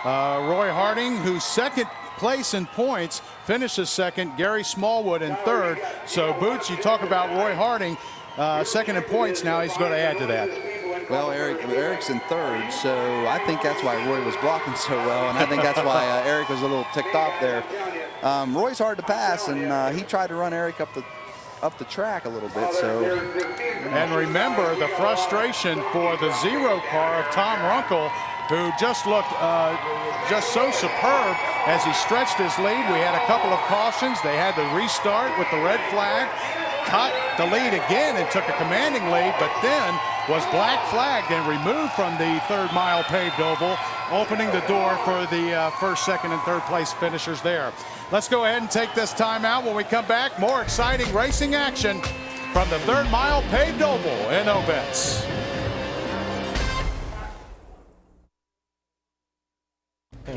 Roy Harding, who's second place in points, finishes second. Gary Smallwood in third. So, Boots, you talk about Roy Harding, second in points. Now he's going to add to that. Well, Eric's in third, so I think that's why Roy was blocking so well, and I think that's why Eric was a little ticked off there. Roy's hard to pass, and he tried to run Eric up the track a little bit. So, and remember the frustration for the 0 car of Tom Runkle, who just looked just so superb as he stretched his lead. We had a couple of cautions. They had to restart with the red flag, cut the lead again and took a commanding lead, but then was black flagged and removed from the 3rd mile paved oval, opening the door for the first, second, and third place finishers there. Let's go ahead and take this time out. When we come back, more exciting racing action from the 3rd mile paved oval in Obetz.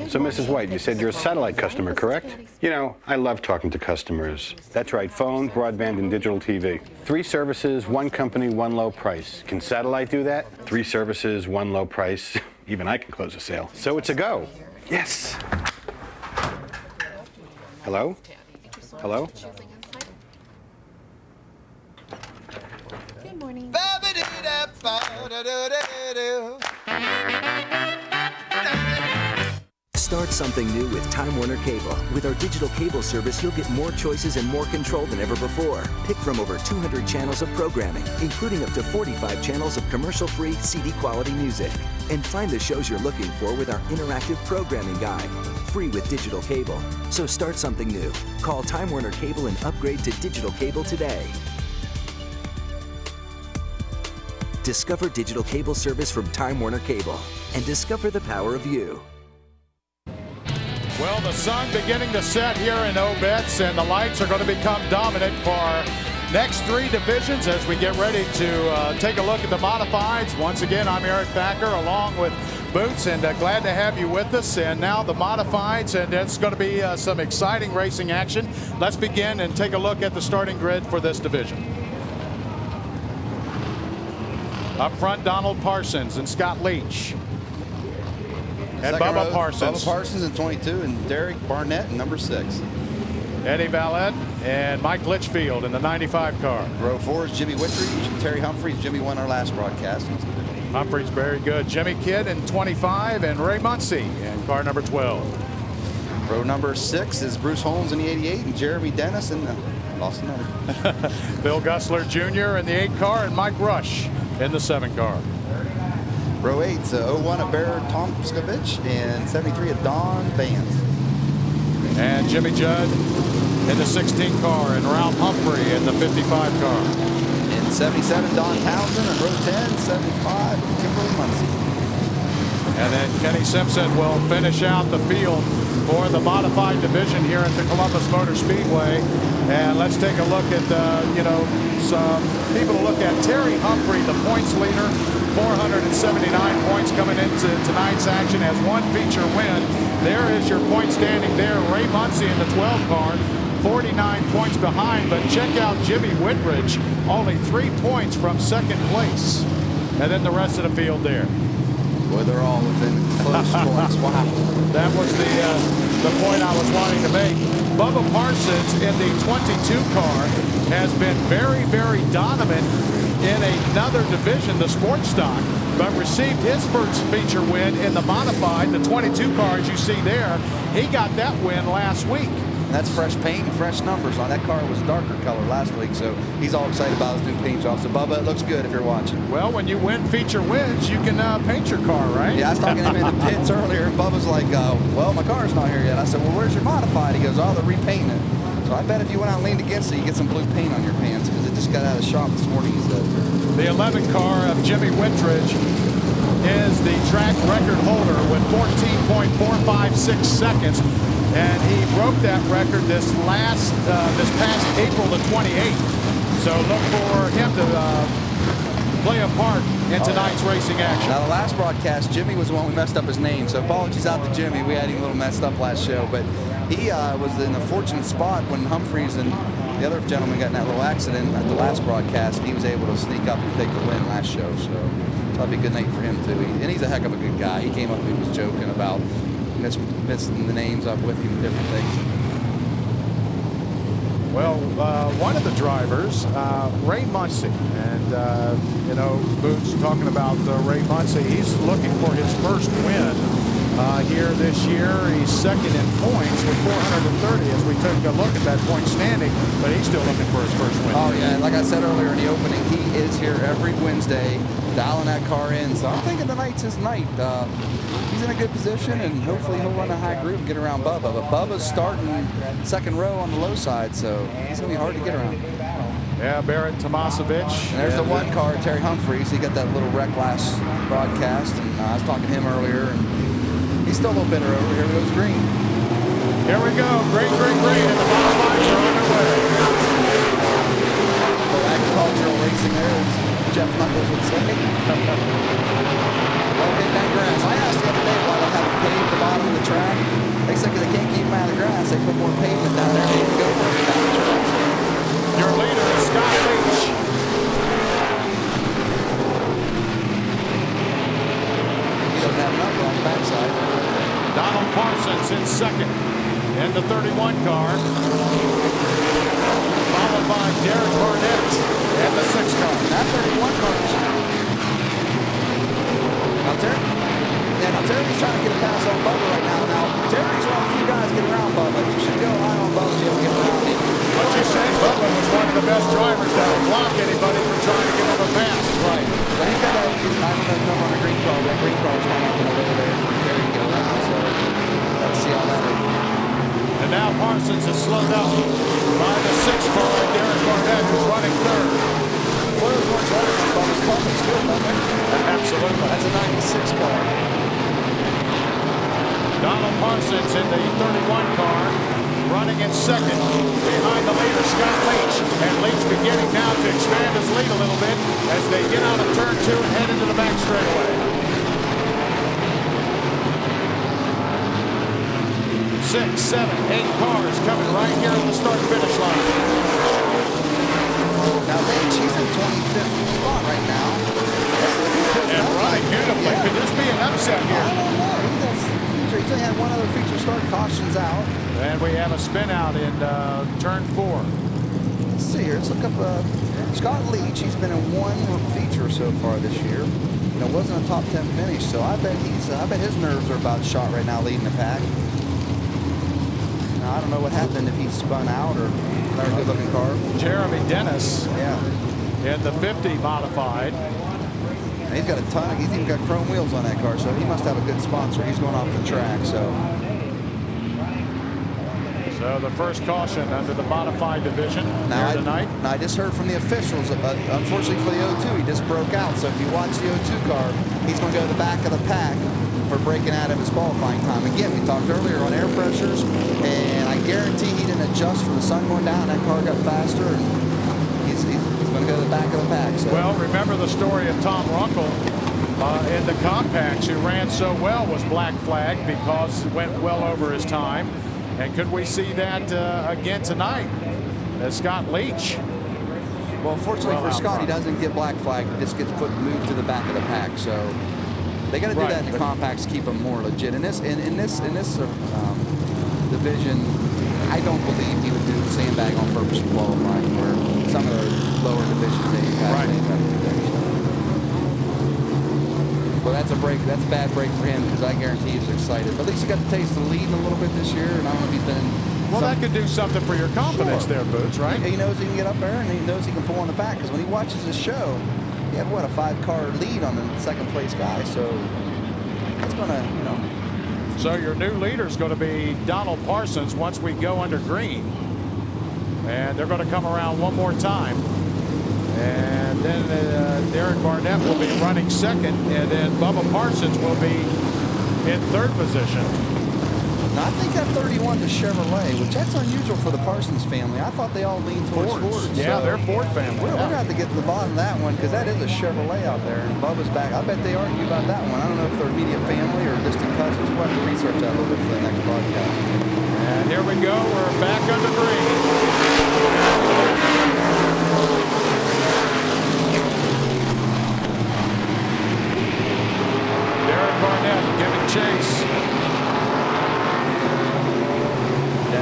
So, Mrs. White, you said you're a satellite customer, correct? You know, I love talking to customers. That's right, phone, broadband, and digital TV. 3 services, 1 company, 1 low price. Can satellite do that? 3 services, 1 low price. Even I can close a sale. So it's a go. Yes. Hello? Hello? Good morning. Start something new with Time Warner Cable. With our digital cable service, you'll get more choices and more control than ever before. Pick from over 200 channels of programming, including up to 45 channels of commercial-free CD-quality music. And find the shows you're looking for with our interactive programming guide. Free with digital cable. So start something new. Call Time Warner Cable and upgrade to digital cable today. Discover digital cable service from Time Warner Cable. And discover the power of you. Well, the sun beginning to set here in Obetz, and the lights are going to become dominant for our next 3 divisions as we get ready to take a look at the modifieds. Once again, I'm Eric Thacker along with Boots, and glad to have you with us. And now the modifieds, and it's going to be some exciting racing action. Let's begin and take a look at the starting grid for this division. Up front, Donald Parsons and Scott Leach. And Bubba Parsons. Bubba Parsons in 22, and Derek Barnett in number 6. Eddie Valette and Mike Litchfield in the 95 car. Row 4 is Jimmy Whitridge, Terry Humphreys. Jimmy won our last broadcast. Humphreys very good. Jimmy Kidd in 25 and Ray Muncy in car number 12. Row number 6 is Bruce Holmes in the 88 and Jeremy Dennis in the lost another. Bill Gussler Jr. in the 8 car and Mike Rush in the 7 car. Row 8's 01 at Barrett Tomskovich and 73 at Don Vance. And Jimmy Judd in the 16 car and Ralph Humphrey in the 55 car. In 77, Don Townsend, and row 10, 75, Kimberly Muncy. And then Kenny Simpson will finish out the field for the modified division here at the Columbus Motor Speedway. And let's take a look at, some people to look at. Terry Humphrey, the points leader, 479 points coming into tonight's action, has 1 feature win. There is your point standing there. Ray Muncy in the 12 car, 49 points behind, but check out Jimmy Whitridge, only 3 points from second place. And then the rest of the field there. Boy, they're all within close points. Wow. That was the point I was wanting to make. Bubba Parsons in the 22 car has been very, very dominant in another division, the sports stock, but received his first feature win in the modified, the 22 car, as you see there. He got that win last week. And that's fresh paint and fresh numbers on that car. Was a darker color last week, so he's all excited about his new paint job. So Bubba, it looks good if you're watching. Well, when you win feature wins, you can paint your car, right? Yeah, I was talking to him in the pits earlier, and Bubba's like, well, my car's not here yet. I said, well, where's your modified? He goes, oh, they're repainting it. So I bet if you went out and leaned against it, you get some blue paint on your pants, because it just got out of the shop this morning, he said. The 11 car of Jimmy Whitridge is the track record holder with 14.456 seconds. And he broke that record this past April the 28th. So look for him to play a part in tonight's racing action. Now, the last broadcast, Jimmy was the one we messed up his name. So apologies out to Jimmy. We had him a little messed up last show. But he was in a fortunate spot when Humphreys and the other gentleman got in that little accident at the last broadcast. He was able to sneak up and take the win last show. So that'll be a good night for him, too. And he's a heck of a good guy. He came up and he was joking about mixing the names up with him and different things. Well, one of the drivers, Ray Muncy, and you know, Boots talking about Ray Muncy. He's looking for his first win here this year. He's second in points with 430 as we took a look at that point standing, but he's still looking for his first win. Oh yeah, like I said earlier in the opening, he is here every Wednesday dialing that car in. So I'm thinking tonight's his night. He's in a good position, and hopefully he'll run a high group and get around Bubba. But Bubba's starting second row on the low side, so he's going to be hard to get around. Yeah, Barrett Tomasevich. And there's the one car, Terry Humphreys. He got that little wreck last broadcast, and I was talking to him earlier, and he's still a little bitter over. Here goes Green. Here we go. Green, and the bottom lines are on their way. A little agricultural racing there, as Jeff Knuckles would say. Well, hitting that grass. I asked the other day why they haven't paved the bottom of the track. They said because they can't keep them out of the grass. They put more pavement down there. They can go further down the track. Your leader is Scott Leach. He doesn't have a number on the backside. Donald Parsons in second in the 31 car, followed by Derek Barnett in the 6 car. That 31 car. Now Terry's trying to get a pass on Bubba right now. Now Terry's one of the few guys get around Bubba. You should go high on Bubba to be able to get around him. What you say, Bubba was one of the best drivers that would block anybody from trying to give him a pass. Right. But he's got I don't know the number on the green car. That green car is coming up in the way there for Terry to get around. So let's see how that is. And now Parsons is slowed up by the 6 car, Derek Barnett, who's running third. Well, there's more drivers on Bubba's car, but still, doesn't there? Absolutely. That's a 96 car. Donald Parsons in the 31 car, running in second behind the leader, Scott Leach. And Leach beginning now to expand his lead a little bit as they get out of turn 2 and head into the back straightaway. 6, 7, 8 cars coming right here at the start-finish line. Now Leach, he's in 25th spot right now. And running beautifully. Yeah. Could this be an upset I here? don't know. He's only had one other feature start, cautions out. And we have a spin out in turn 4. Let's see here. Let's look up Scott Leach. He's been in one feature so far this year. You know, wasn't a top 10 finish, so I bet his nerves are about shot right now, leading the pack. Now I don't know what happened if he spun out or another good-looking car. Jeremy Dennis, Yeah. in the 50 modified. And he's got a ton. He's even got chrome wheels on that car, so he must have a good sponsor. He's going off the track, so. So the first caution under the modified division here tonight. Now I just heard from the officials, unfortunately for the 02, he just broke out. So if you watch the 02 car, he's going to go to the back of the pack for breaking out of his qualifying time. Again, we talked earlier on air pressures, and I guarantee he didn't adjust for the sun going down. That car got faster, and he's going to go to the back of the pack. So. Well, remember the story of Tom Runkle in the compacts, who ran so well, was black flagged because it went well over his time. And could we see that again tonight as Scott Leach? Well, fortunately for Scott, he doesn't get black flag. He just gets moved to the back of the pack. So they got to do that in the compacts to keep them more legit. In this division, I don't believe he would do the sandbag on purpose in qualifying, where some of the lower divisions they have to do that. Well, that's a break. That's a bad break for him because I guarantee he's excited. But at least he got the taste of leading a little bit this year, and I don't know if he's been. Well, that could do something for your confidence there, Boots, right? He knows he can get up there, and he knows he can pull on the back. Because when he watches the show, he had what, a 5-car lead on the second place guy. So that's gonna, you know. So your new leader is going to be Donald Parsons once we go under green, and they're going to come around one more time. And then Derek Barnett will be running second, and then Bubba Parsons will be in third position. Now, I think that 31 is Chevrolet, which that's unusual for the Parsons family. I thought they all leaned towards Ford. Yeah, so they're Ford family. We're going to have to get to the bottom of that one because that is a Chevrolet out there, and Bubba's back. I bet they argue about that one. I don't know if they're immediate family or distant cousins. We'll have to research that a little bit for the next broadcast. And here we go. We're back under green. Derek Barnett giving chase.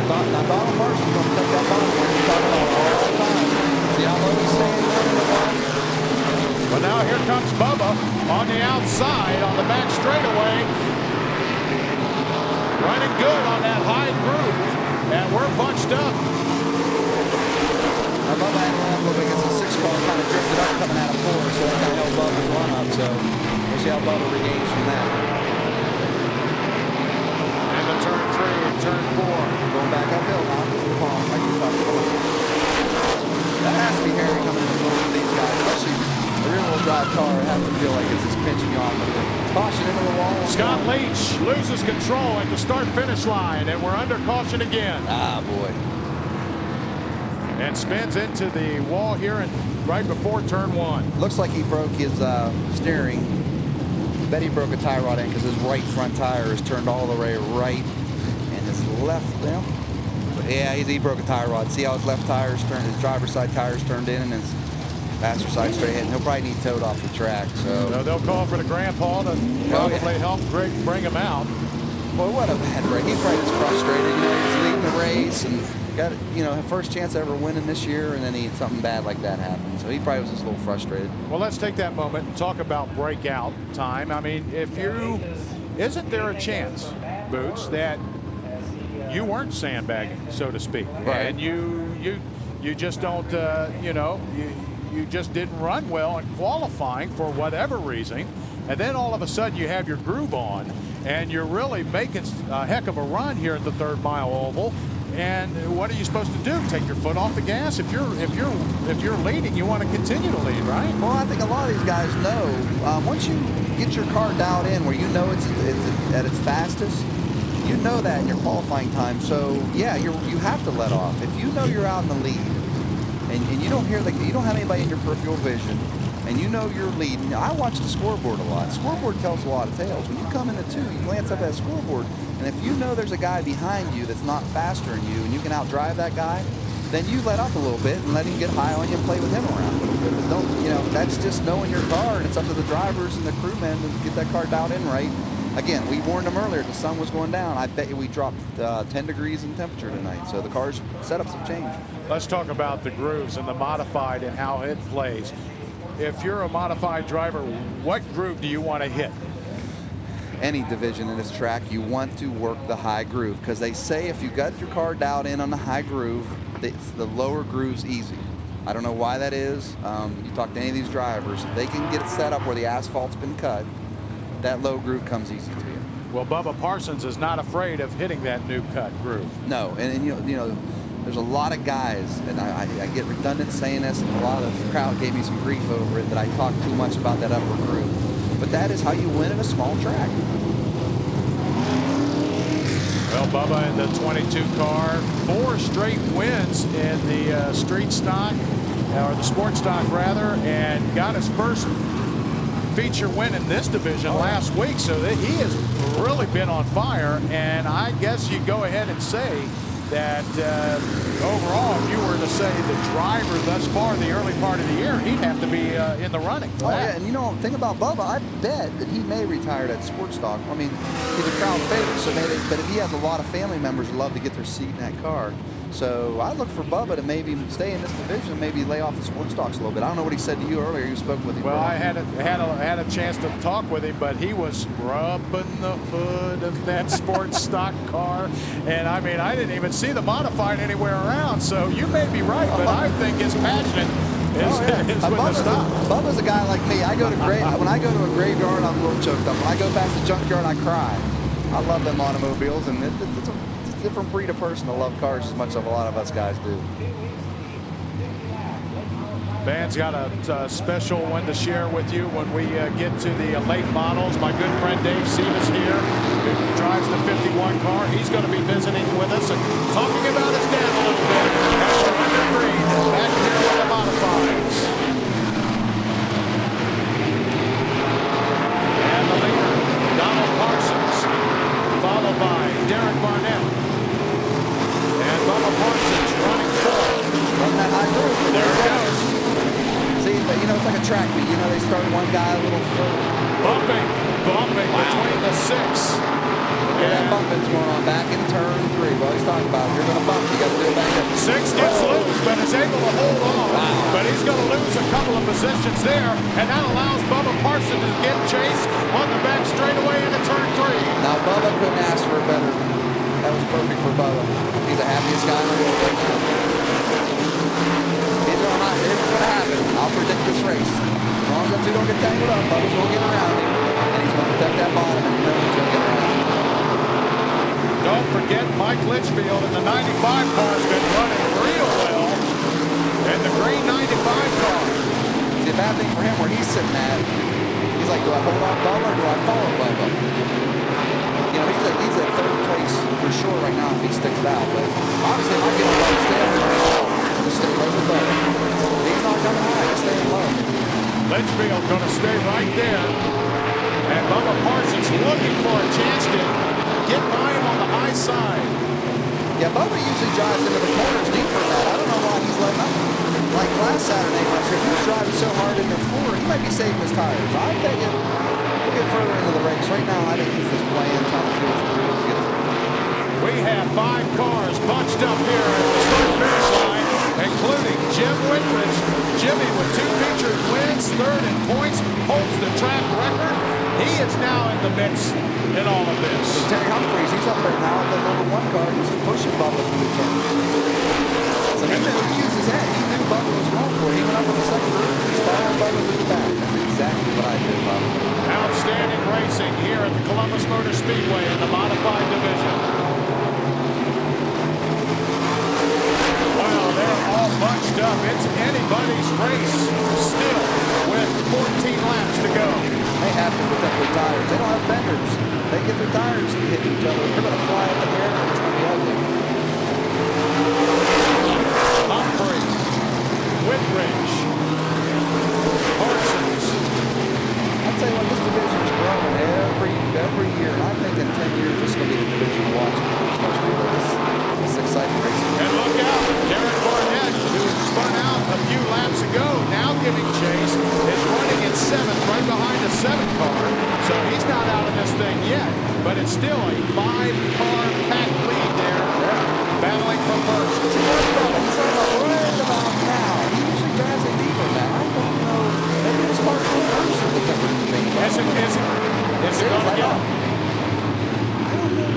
Now Donald Parsons going to take that bottom where we talk about all the time. See how low he's staying running the ball? Well, now here comes Bubba on the outside on the back straightaway. Running good on that high groove. And we're bunched up. Now Bubba had a run up a little bit against the 6 car, kind of drifted up coming out of 4, so that kind of held Bubba's run up. So we'll see how Bubba regains from that. And the turn 3 and turn 4. Going back uphill now. This is the palm, like we talked about. That has to be hairy coming in the front of these guys, especially the rear-wheel drive car. I have to feel like it's just pinching you off of it. Caution into the wall. Scott Leach loses control at the start-finish line, and we're under caution again. Ah, boy. And spins into the wall here and right before turn 1. Looks like he broke his steering. Bet he broke a tie rod end because his right front tire is turned all the way right, and his left, well, yeah, he broke a tie rod. See how his left tire's turned, his driver's side tire's turned in, and his passenger side straight ahead. And he'll probably need towed off the track. So they'll call for the grandpa to probably help Greg bring him out. Well, what a bad break. He's probably just frustrated. You know, he was leading the race and got, you know, first chance ever winning this year, and then something bad like that happened. So he probably was just a little frustrated. Well, let's take that moment and talk about breakout time. I mean, isn't there a chance, Boots, that you weren't sandbagging, so to speak, right? And you just don't, you just didn't run well in qualifying for whatever reason, and then all of a sudden you have your groove on, and you're really making a heck of a run here at the 3rd mile oval. And what are you supposed to do? Take your foot off the gas? If you're leading, you want to continue to lead, right? Well, I think a lot of these guys know once you get your car dialed in where you know it's at its fastest, you know that in your qualifying time. So yeah, you have to let off. If you know you're out in the lead and you don't hear you don't have anybody in your peripheral vision, and you know you're leading. I watch the scoreboard a lot. Scoreboard tells a lot of tales. When you come into 2, you glance up at that scoreboard, and if you know there's a guy behind you that's not faster than you, and you can outdrive that guy, then you let up a little bit and let him get high on you and play with him around a little bit. But don't, you know, that's just knowing your car, and it's up to the drivers and the crewmen to get that car dialed in right. Again, we warned them earlier the sun was going down. I bet you we dropped 10 degrees in temperature tonight, so the car's setups have changed. Let's talk about the grooves and the modified and how it plays. If you're a modified driver, what groove do you want to hit? Any division in this track, you want to work the high groove, because they say if you got your car dialed in on the high groove, the lower groove's easy. I don't know why that is. You talk to any of these drivers, if they can get it set up where the asphalt's been cut, that low groove comes easy to you. Well, Bubba Parsons is not afraid of hitting that new cut groove. No, and you know, there's a lot of guys, and I get redundant saying this, and a lot of the crowd gave me some grief over it that I talk too much about that upper groove. But that is how you win in a small track. Well, Bubba in the 22 car, 4 straight wins in the street stock, or the sports stock rather, and got his first feature win in this division last week. So that he has really been on fire, and I guess you go ahead and say that overall, if you were to say the driver thus far in the early part of the year, he'd have to be in the running. Oh, yeah, and you know, think about Bubba, I bet that he may retire at sports stock. I mean, he's a crowd favorite, so maybe, but if he has a lot of family members who love to get their seat in that car. So I look for Bubba to maybe stay in this division and maybe lay off the sports stocks a little bit. I don't know what he said to you earlier. You spoke with him. Well, I had a chance to talk with him, but he was rubbing the hood of that sports stock car. And I mean, I didn't even see the modified anywhere around. So you may be right, but I think his passion is with the stock. Bubba's a guy like me. When I go to a graveyard, I'm a little choked up. When I go past the junkyard, I cry. I love them automobiles, and it's a different breed of person to love cars as much as a lot of us guys do. Van's got a special one to share with you when we get to the late models. My good friend Dave Sivas here, who drives the 51 car. He's going to be visiting with us and talking about his dad a little bit. As we're under green, back here with the modifieds. And the leader, Donald Parsons, followed by Derek Barnett. And Bubba Parsons running forward. Run that high groove. There it goes. See, you know, it's like a track meet. You know, they start one guy a little further. Bumping between the 6. Yeah, that bumping's going on back in turn 3. Well, he's talking about you're going to Six gets loose, but is able to hold on. Wow. But he's going to lose a couple of positions there, and that allows Bubba Parsons to get chase on the back straightaway into turn 3. Now, Bubba couldn't ask for a better. That was perfect for Bubba. He's the happiest guy in the world right now. He's going to happen. I'll predict this race. As long as them two don't get tangled up, Bubba's going to get around him, and he's going to protect that bottom, and he's going to get around him. Don't forget, Mike Litchfield in the 95 car has been running real well. And the green 95 car. See, the bad thing for him where he's sitting at, he's like, do I hold on Bubba or do I follow Bubba? You know, he's at third place for sure right now if he sticks it out. But obviously, if I get him to stay under him, just stay right with Bubba. If he's not coming high, just stay low. Litchfield going to stay right there. And Bubba Parsons looking for a chance to get by him on the high side. Yeah, Bubba usually drives into the corners deeper than that. I don't know why he's letting up. Like last Saturday, I'm sure he was driving so hard in the floor, he might be saving his tires. I bet you we'll get further into the race. Right now, I think he's just playing, trying to feel his groove. We have 5 cars bunched up here at the start-finish line, including Jim Whitridge. Jimmy with 2 featured wins, 3rd in points, holds the track record. He is now in the mix in all of this. Terry Humphreys, he's up there now at the number 1 car. He's pushing Bubba through the turn. So he used his head. He knew Bubba was going for it. He went up on the second group. He's following Bubba through the back. That's exactly what I did, Bubba. Outstanding racing here at the Columbus Motor Speedway in the modified division. Well, they're all bunched up. It's anybody's race still with 14 laps to go. They have to protect their tires. They don't have fenders. They get their tires to hit each other. They're going to fly up in the air and it's going to be ugly. Humphrey, Whitridge, Parsons. I'll tell you what, this division is growing every year. And I think in 10 years, this is going to be the division to watch. It's exciting racing. And look out, Derek Barnett, who spun out a few laps ago, now giving chase, is running in 7th, right behind the 7th car. So he's not out of this thing yet, but it's still a 5-car packed lead there, battling for first. See, what's Bubba? He's right about now. He usually drives it deeper now. I don't know. Maybe it's part of the person to cover the thing. Is it going to get him? I don't know.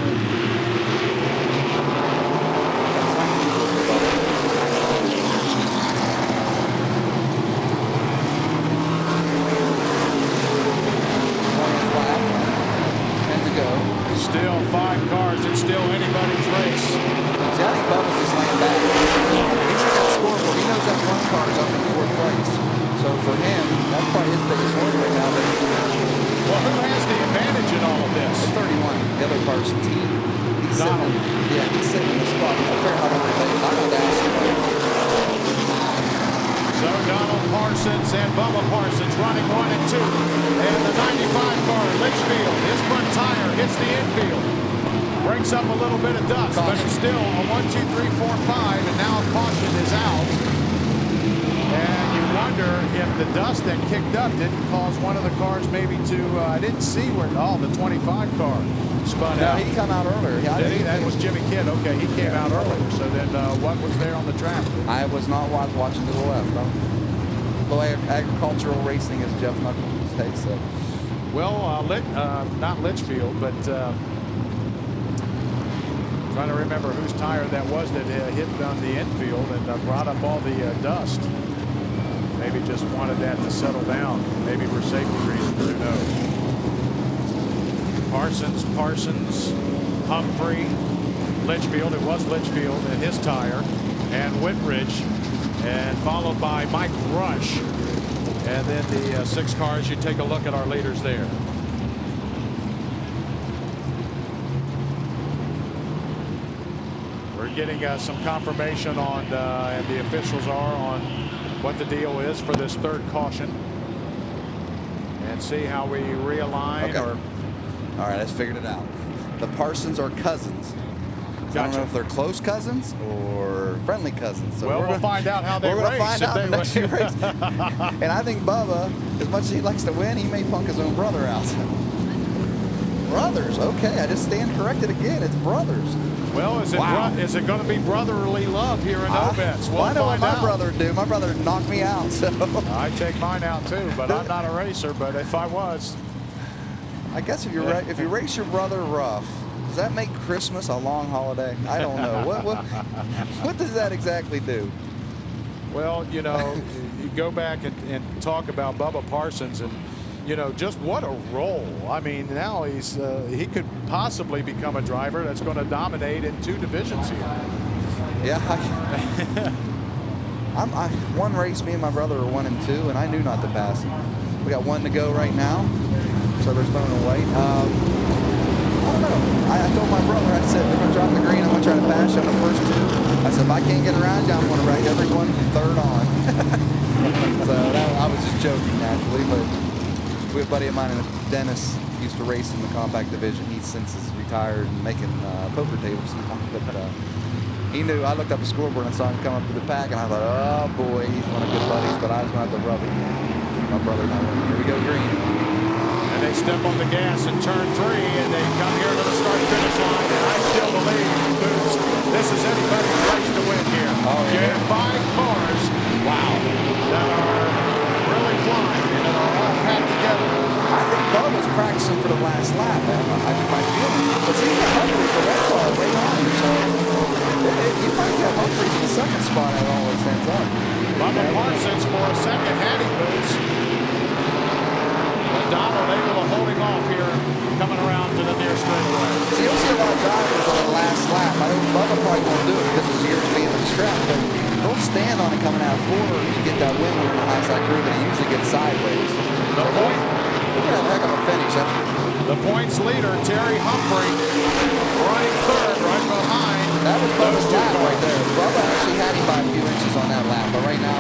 Still 5 cars. It's still anybody's race. See, I think Bubba's just laying back. He's got that scoreboard. He knows that 1 car is up in 4th place. So for him, that's probably his biggest worry right now. Well, who has the advantage in all of this? The 31, the other Parsons. He's Donald. sitting in the spot. A fair amount of relay. I don't ask him. So Donald Parsons and Bubba Parsons running 1 and 2. And the 95 car, Litchfield, his front tire hits the infield. Brings up a little bit of dust, but it's still a 1, 2, 3, 4, 5, and now caution is out. And you wonder if the dust that kicked up didn't cause one of the cars maybe to, I didn't see where, the 25 car spun out. He come out earlier. Did he? That was Jimmy Kidd. Okay, he came out earlier. So then what was there on the track? I was not watching to the left. Below agricultural racing, as Jeff Knuckles would say. So. Well, not Litchfield, but trying to remember whose tire that was that hit on the infield and brought up all the dust. Maybe just wanted that to settle down. Maybe for safety reasons. Who knows? Parsons, Humphrey, Litchfield. It was Litchfield and his tire, and Whitridge, and followed by Mike Rush. And then the 6 cars, you take a look at our leaders there. We're getting some confirmation on, and the officials are on what the deal is for this 3rd caution. And see how we realign. Okay. All right, let's figure it out. The Parsons are cousins. Gotcha. I don't know if they're close cousins or friendly cousins. So we'll find out how they race. We're going to find out in the next few races. And I think Bubba, as much as he likes to win, he may punk his own brother out. Brothers. Okay, I just stand corrected again. It's brothers. Well, is it going to be brotherly love here in Obetz? We'll I know what find my out. brother would do. My brother would knock me out. So I take mine out too, but I'm not a racer. But if I was, I guess if you race your brother rough, does that make Christmas a long holiday? I don't know. What does that exactly do? well, you go back and talk about Bubba Parsons and. Just what a role. I mean, now he could possibly become a driver that's going to dominate in 2 divisions here. Yeah. One race, me and my brother are 1 and 2, and I knew not to pass him. We got 1 to go right now, so they're throwing away. I don't know. I told my brother, I said, they're going to drop the green. I'm going to try to pass you on the first 2. I said, if I can't get around you, I'm going to wreck everyone from 3rd on. So I was just joking, naturally, but. We have a buddy of mine, Dennis, used to race in the compact division. He's since retired and making poker tables now. But he knew. I looked up the scoreboard and saw him come up to the pack, and I thought, oh boy, he's one of good buddies. But I was going to have to rub it. My brother and I went, here we go, green. And they step on the gas in turn 3, and they come here to the start-finish line. And I still believe, Boots, this is anybody's race to win here. Oh, yeah. You have 5 cars, wow, that are really flying and that are all packed together. I think Bubba's practicing for the last lap. My feeling, but he's got Humphreys the red car right on him, so you might get Humphreys in the 2nd spot at all it ends up. Bubba Parsons for a second heading, Boots. But Donald able to hold him off here, coming around to the near straightaway. So you'll see a lot of drivers on the last lap. I know Bubba probably won't do it because his ears being on the strap, but don't stand on it coming out forward to get that win on the high side groove, and it usually gets sideways. Look at that heck of a finish. The points leader, Terry Humphrey, running 3rd right behind. That was Bubba's lap right there. Bubba actually had him by a few inches on that lap, but right now,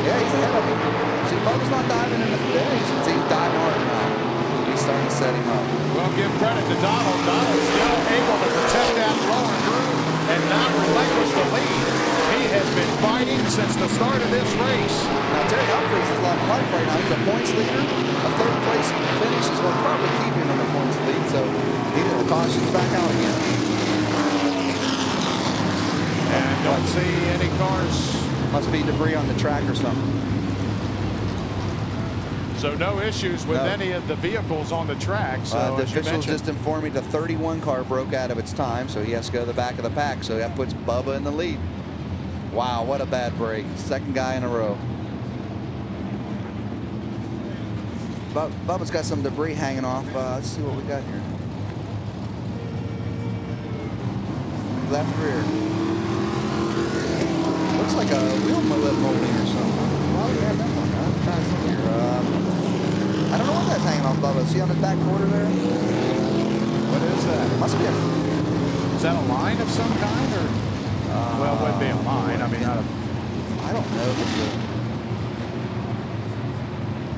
yeah, he's ahead of him. See, Bubba's not diving in the days. He's diving hard now. He's starting to set him up. Well, give credit to Donald. Donald's still able to protect that lower groove and not relinquish the lead. He has been fighting since the start of this race. Now, Terry Humphreys is loving life right now. He's a points leader. A 3rd place finish is going to probably keep him in the points lead, so the caution's back out again. And don't see any cars. Must be debris on the track or something. So no issues with any of the vehicles on the track. So The officials just informed me the 31 car broke out of its time, so he has to go to the back of the pack. So that puts Bubba in the lead. Wow, what a bad break. 2nd guy in a row. Bubba's got some debris hanging off. Let's see what we got here. Left rear. Looks like a wheel molding or something. Why would we have that one? I'm trying to see here. I don't know what that's hanging off Bubba. See on the back quarter there? What is that? Must be Is that a line of some kind, or? Well, it would be a line. I mean, I don't know if it's a...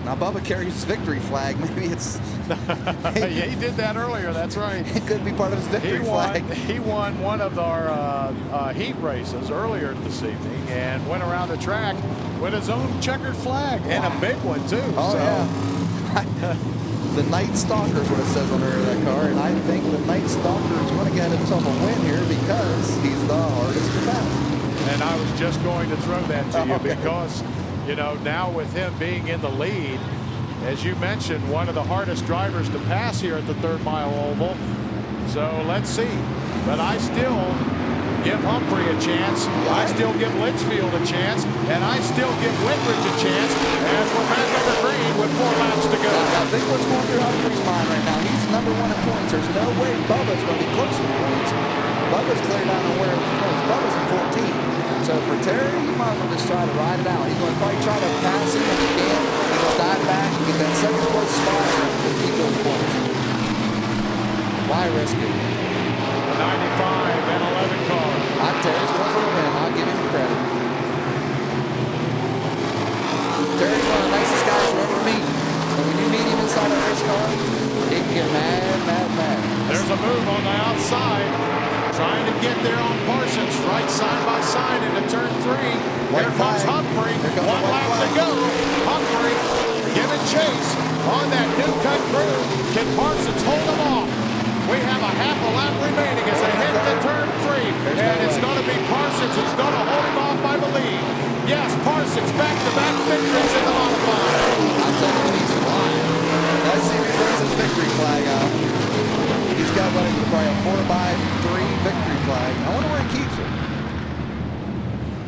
Now Bubba carries his victory flag. Maybe it's... yeah, he did that earlier. That's right. It could be part of his victory flag. He won one of our heat races earlier this evening and went around the track with his own checkered flag, and a big one too. Oh, so. Yeah. The Night Stalker is what it says on the rear of that car, and I think the Night Stalker is going to get himself a win here because he's the hardest to pass. And I was just going to throw that to you because, now with him being in the lead, as you mentioned, one of the hardest drivers to pass here at the 3rd Mile Oval. So let's see. But I still give Humphrey a chance. I still give Litchfield a chance. And I still give Whitridge a chance as we're back on the green with 4 laps to go. I think what's going through Humphrey's mind right now, he's #1 in points. There's no way Bubba's going to be close to the points. Bubba's clear down on where it's points. Bubba's in 14. So for Terry, you might as well just try to ride it out. He's going to probably try to pass him if he can. He's going to dive back and get that 2nd place spot and keep those points. Why risk it? 95 and 11 car. Terry's going for the win. I'll give him credit. Terry's one of the nicest guys you'll ever meet. And when you meet him inside a race car, he can get mad. There's a move on the outside. Trying to get there on Parsons, right side by side into turn 3. Here comes Humphrey. 1 lap to go. Humphrey giving chase. on that new cut groove. Can Parsons hold them off? We have a half a lap remaining as they hit the turn 3. And it's going to be Parsons who's going to hold him off, I believe. Yes, Parsons back-to-back victories in the modified. I'm telling you, he's flying. Let's see if he brings his victory flag out. He's got what, probably a 4x3 victory flag. I wonder where he keeps it.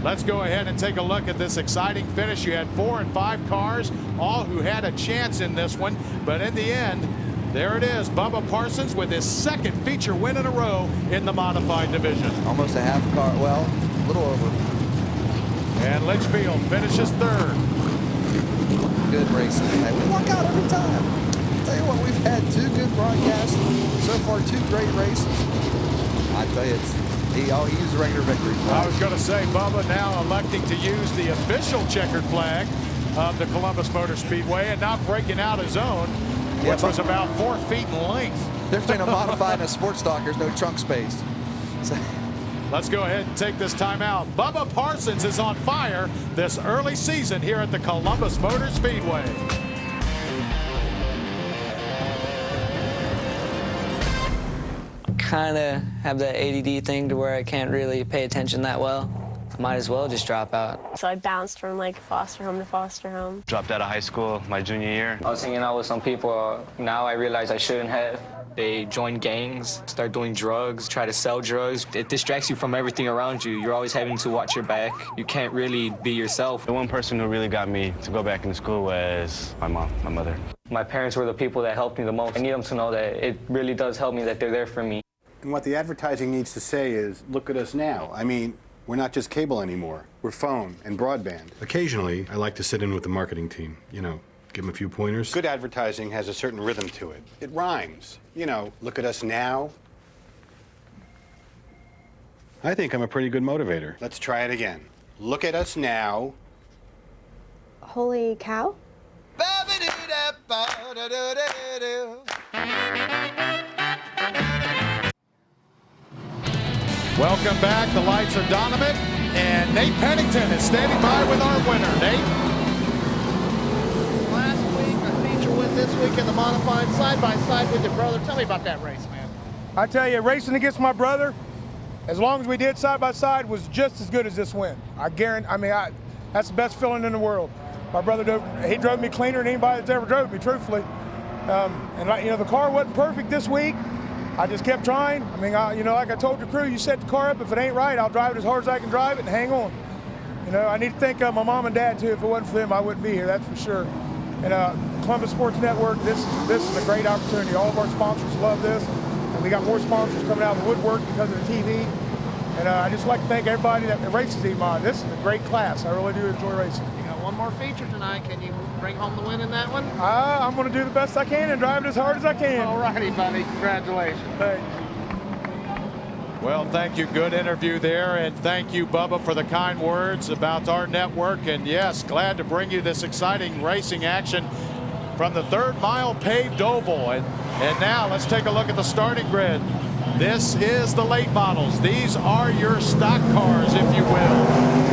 Let's go ahead and take a look at this exciting finish. You had 4 and 5 cars, all who had a chance in this one. But in the end, there it is. Bubba Parsons with his second feature win in a row in the modified division. Almost a half car, well, a little over. And Litchfield finishes 3rd. Good racing tonight. We walk out every time. I'll tell you what, we've had 2 good broadcasts. So far, 2 great races. I tell you, he used a regular victory flag. I was going to say, Bubba now electing to use the official checkered flag of the Columbus Motor Speedway and not breaking out his own, which was about 4 feet in length. There's been a modified and a sports stock. There's no trunk space. So. Let's go ahead and take this time out. Bubba Parsons is on fire this early season here at the Columbus Motor Speedway. Kind of have that ADD thing to where I can't really pay attention that well. Might as well just drop out. So I bounced from like foster home to foster home. Dropped out of high school my junior year. I was hanging out with some people. Now I realize I shouldn't have. They join gangs, start doing drugs, try to sell drugs. It distracts you from everything around you. You're always having to watch your back. You can't really be yourself. The one person who really got me to go back into school was my mom, my mother. My parents were the people that helped me the most. I need them to know that it really does help me, that they're there for me. And what the advertising needs to say is, look at us now. I mean, we're not just cable anymore. We're phone and broadband. Occasionally, I like to sit in with the marketing team, you know, give them a few pointers. Good advertising has a certain rhythm to it. It rhymes. You know, look at us now. I think I'm a pretty good motivator. Let's try it again. Look at us now. Holy cow. Welcome back. The lights are Donovan, and Nate Pennington is standing by with our winner. Nate? Last week, a feature win this week in the modified side-by-side with your brother. Tell me about that race, man. I tell you, racing against my brother, as long as we did side-by-side, was just as good as this win. I guarantee, that's the best feeling in the world. My brother, he drove me cleaner than anybody that's ever drove me, truthfully. And, you know, the car wasn't perfect this week. I just kept trying. I mean, you know, like I told the crew, you set the car up. If it ain't right, I'll drive it as hard as I can drive it and hang on. You know, I need to thank my mom and dad, too. If it wasn't for them, I wouldn't be here, that's for sure. And Columbus Sports Network, this is a great opportunity. All of our sponsors love this. And we got more sponsors coming out of the woodwork because of the TV. And I just like to thank everybody that races E-Mod. This is a great class. I really do enjoy racing. You got one more feature tonight. Can you bring home the win in that one? I'm going to do the best I can and drive it as hard as I can. All righty, buddy. Congratulations. Thanks. Well, thank you. Good interview there. And thank you, Bubba, for the kind words about our network. And yes, glad to bring you this exciting racing action from the 3rd mile paved oval. And now let's take a look at the starting grid. This is the late models. These are your stock cars, if you will,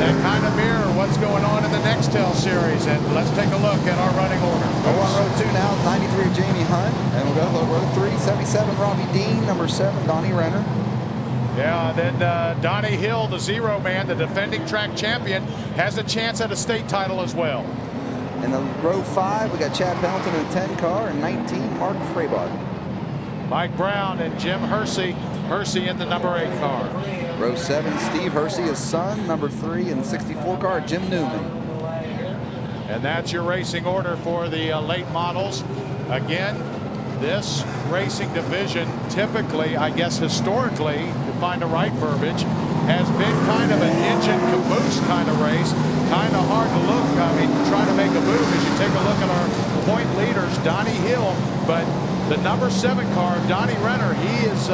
that kind of mirror what's going on in the Nextel series. And let's take a look at our running order. We're on row 2 now, 93 Jamie Hunt, and we'll go to row 3, 77 Robbie Dean, number 7 Donnie Renner. Yeah, then Donnie Hill, the Zero Man, the defending track champion, has a chance at a state title as well. In the row 5, we got Chad Pendleton in the 10 car, and 19 Mark Freibach. Mike Brown and Jim Hersey. Hersey in the number 8 car. Row 7, Steve Hersey, his son, number 3 in the 64 car, Jim Newman. And that's your racing order for the late models. Again, this racing division typically, I guess historically, to find the right verbiage, has been kind of an engine caboose kind of race. Kind of hard to look. I mean, try to make a move as you take a look at our point leaders, Donnie Hill, but the number 7 car, Donnie Renner, he is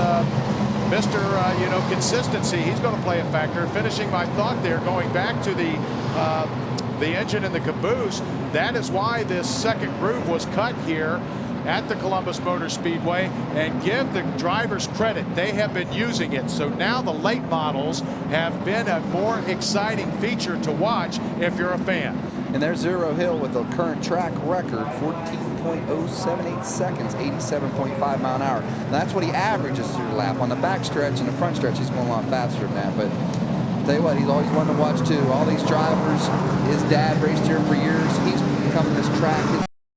Mr. You know, consistency. He's going to play a factor. Finishing my thought there, going back to the engine and the caboose. That is why this second groove was cut here at the Columbus Motor Speedway, and give the drivers credit. They have been using it. So now the late models have been a more exciting feature to watch if you're a fan. And there's Zero Hill with a current track record, 14 1.078 seconds, 87.5 mile an hour. Now, that's what he averages through the lap. On the back stretch and the front stretch, he's going a lot faster than that. But I'll tell you what, he's always one to watch too. All these drivers, his dad raced here for years. He's becoming this track.